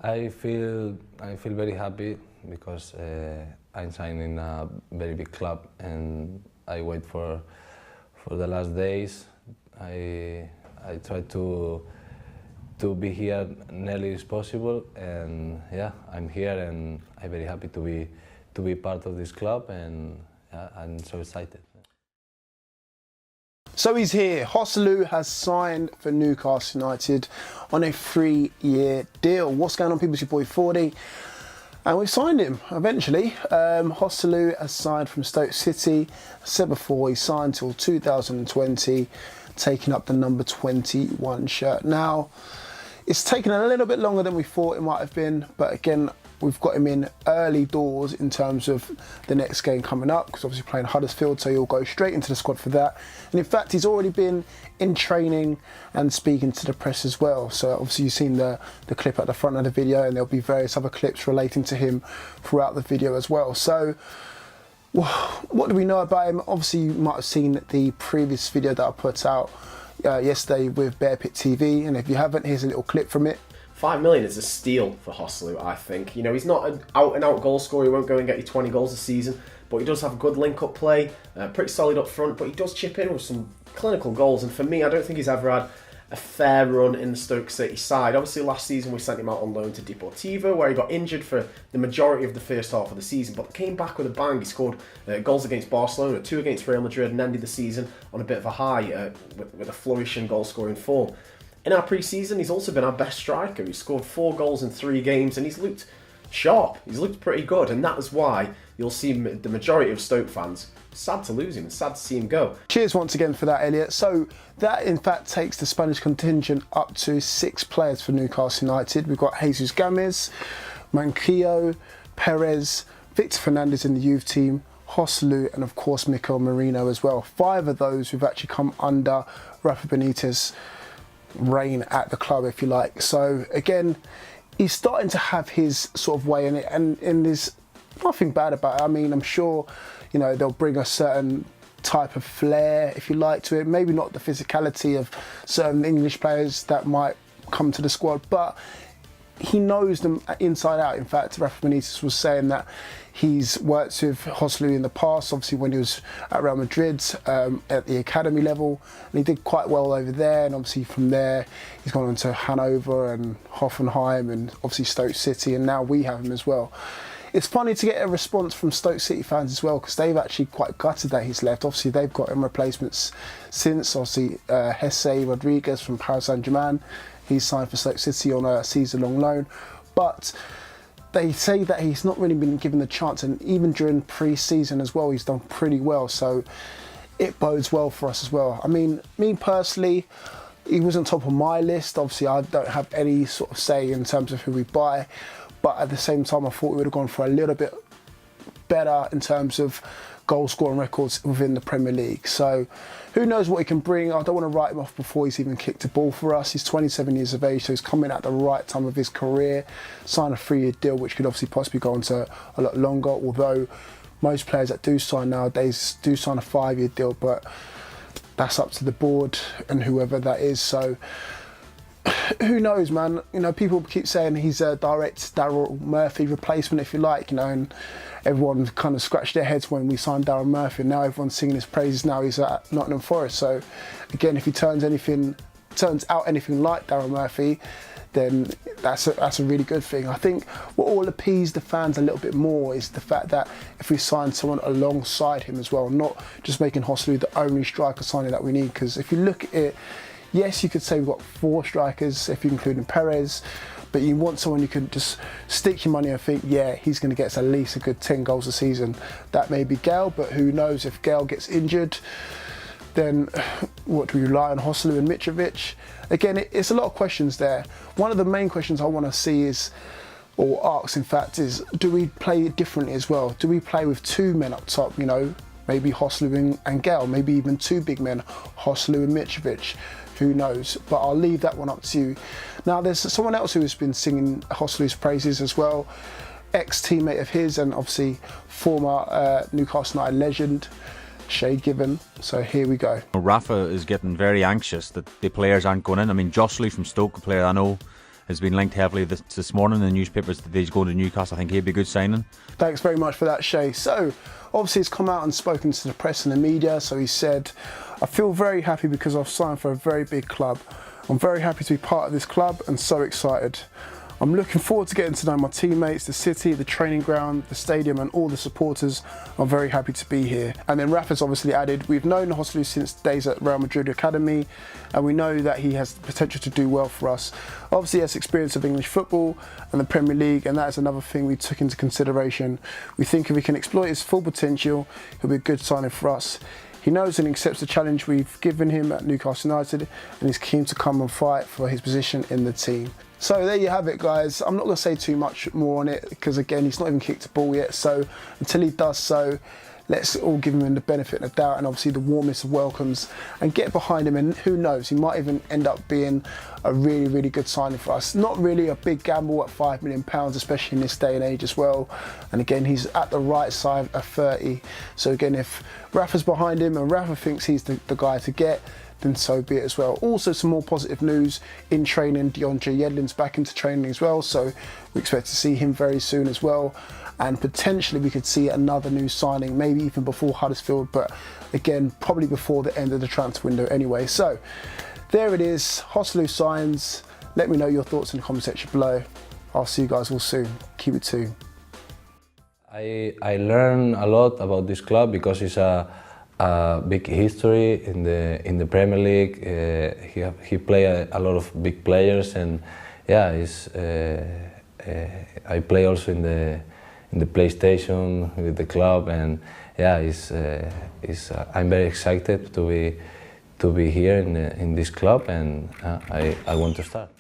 I feel very happy because I'm signing a very big club, and I wait for the last days. I try to be here nearly as possible, and yeah, I'm here, and I'm very happy to be part of this club, and yeah, I'm so excited. So he's here. Joselu has signed for Newcastle United on a 3-year deal. What's going on, people? It's your boy Forde, and we've signed him eventually. Joselu has signed from Stoke City. I said before, he signed till 2020, taking up the number 21 shirt. Now, it's taken a little bit longer than we thought it might have been, but again, we've got him in early doors in terms of the next game coming up, because obviously playing Huddersfield, so he'll go straight into the squad for that. And in fact, he's already been in training and speaking to the press as well. So obviously you've seen the clip at the front of the video, and there'll be various other clips relating to him throughout the video as well. So what do we know about him? Obviously you might have seen the previous video that I put out yesterday with Bear Pit TV, and if you haven't, here's a little clip from it. 5 million is a steal for Joselu, I think. You know, he's not an out-and-out goal scorer. He won't go and get you 20 goals a season, but he does have good link-up play, pretty solid up front, but he does chip in with some clinical goals. And for me, I don't think he's ever had a fair run in the Stoke City side. Obviously, last season we sent him out on loan to Deportivo, where he got injured for the majority of the first half of the season, but came back with a bang. He scored goals against Barcelona, 2 against Real Madrid, and ended the season on a bit of a high with a flourishing goal-scoring form. In our pre-season, he's also been our best striker. He scored 4 goals in 3 games, and he's looked sharp. He's looked pretty good, and that is why you'll see the majority of Stoke fans sad to lose him and sad to see him go. Cheers once again for that, Elliot. So that in fact takes the Spanish contingent up to 6 players for Newcastle United. We've got Jesus Gomez, Manquillo, Perez, Victor Fernandez in the youth team, Joselu, and of course Mikel Merino as well. 5 of those who've actually come under Rafa Benitez reign at the club, if you like. So again, he's starting to have his sort of way in it, and there's nothing bad about it. I mean, I'm sure, you know, they'll bring a certain type of flair, if you like, to it. Maybe not the physicality of certain English players that might come to the squad, but he knows them inside out. In fact, Rafa Benitez was saying that he's worked with Joselu in the past, obviously when he was at Real Madrid at the academy level, and he did quite well over there, and obviously from there he's gone on to Hanover and Hoffenheim and obviously Stoke City, and now we have him as well. It's funny to get a response from Stoke City fans as well, because they've actually quite gutted that he's left. Obviously they've got him replacements since, obviously Jesse Rodriguez from Paris Saint-Germain. He's signed for Stoke City on a season-long loan, but they say that he's not really been given the chance, and even during pre-season as well, he's done pretty well, so it bodes well for us as well. I mean, me personally, he wasn't top of my list. Obviously, I don't have any sort of say in terms of who we buy, but at the same time, I thought we would have gone for a little bit better in terms of goal scoring records within the Premier League. So who knows what he can bring. I don't want to write him off before he's even kicked a ball for us. He's 27 years of age, so he's coming at the right time of his career. Signed a 3-year deal, which could obviously possibly go on to a lot longer, although most players that do sign nowadays do sign a 5-year deal, but that's up to the board and whoever that is. So who knows, man. You know, people keep saying he's a direct Daryl Murphy replacement, if you like, you know, and everyone kind of scratched their heads when we signed Daryl Murphy, and now everyone's singing his praises. Now he's at Nottingham Forest. So again, if he turns out anything like Daryl Murphy, then that's a really good thing. I think what will appease the fans a little bit more is the fact that if we sign someone alongside him as well, not just making Joselu the only striker signing that we need. Because if you look at it, yes, you could say we've got 4 strikers if you include Perez, but you want someone you can just stick your money and think, yeah, he's going to get us at least a good 10 goals a season. That may be Gale, but who knows, if Gale gets injured, then what do we rely on, Joselu and Mitrovic? Again, it's a lot of questions there. One of the main questions I want to see is, or ask in fact, is do we play differently as well? Do we play with 2 men up top, you know, maybe Joselu and Gale, maybe even 2 big men, Joselu and Mitrovic? Who knows? But I'll leave that one up to you. Now, there's someone else who has been singing Joselu's praises as well, ex-teammate of his and obviously former Newcastle United legend, Shay Given. So here we go. Rafa is getting very anxious that the players aren't going in. I mean, Joselu from Stoke, a player I know, has been linked heavily this morning in the newspapers that he's going to Newcastle. I think he'd be a good signing. Thanks very much for that, Shay. So, obviously he's come out and spoken to the press and the media. So he said, I feel very happy because I've signed for a very big club. I'm very happy to be part of this club and so excited. I'm looking forward to getting to know my teammates, the city, the training ground, the stadium and all the supporters. I'm very happy to be here. And then Rafa's obviously added, we've known Joselu since days at Real Madrid Academy and we know that he has the potential to do well for us. Obviously he has experience of English football and the Premier League, and that is another thing we took into consideration. We think if we can exploit his full potential, he'll be a good signing for us. He knows and accepts the challenge we've given him at Newcastle United and is keen to come and fight for his position in the team. So there you have it, guys. I'm not going to say too much more on it because, again, he's not even kicked a ball yet. So until he does so, let's all give him the benefit of the doubt and obviously the warmest of welcomes and get behind him. And who knows, he might even end up being a really, really good signing for us. Not really a big gamble at £5 million, especially in this day and age as well. And again, he's at the right side of 30. So again, if Rafa's behind him and Rafa thinks he's the guy to get, then so be it as well. Also, some more positive news in training. DeAndre Yedlin's back into training as well, so we expect to see him very soon as well. And potentially we could see another new signing, maybe even before Huddersfield, but again, probably before the end of the transfer window anyway. So there it is, Joselu signs. Let me know your thoughts in the comment section below. I'll see you guys all soon. Keep it tuned. I learned a lot about this club because it's a big history in the Premier League. He played a lot of big players, and yeah, I play also in the PlayStation with the club, and yeah, I'm very excited to be here in this club, and I want to start.